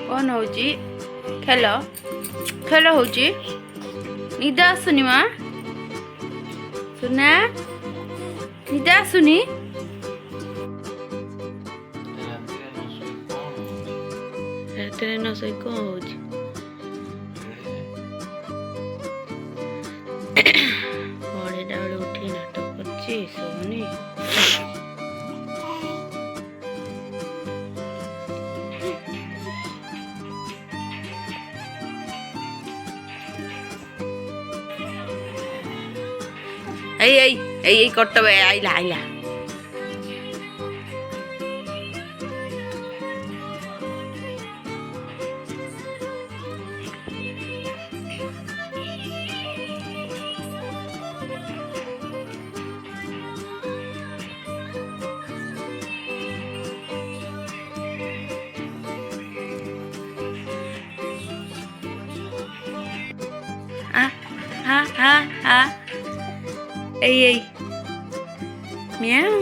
कौन हो खेल खेल हो निद आसुनी माँ सुना निद आसुनी रात न शोई कौन हो अढ़ेटा बेले उठी नाटक कर सोनी कट आइला आइला हा हा हा म्याऊ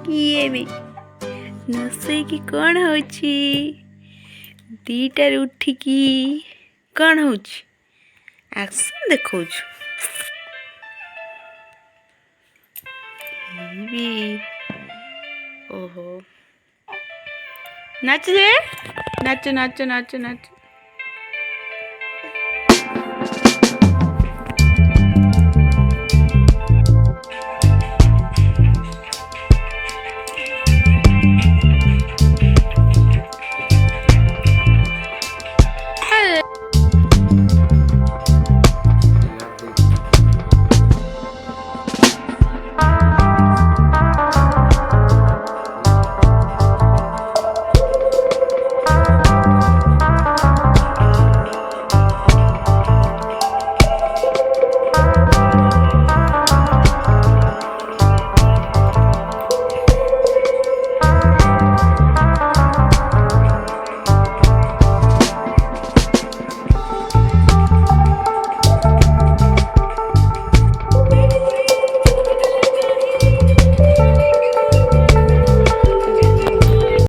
किए भी नसई की कौन होची दीटार उठिकी कौन होची एक्शन देखो ओहो नाच दे नाच नाच नाच नाच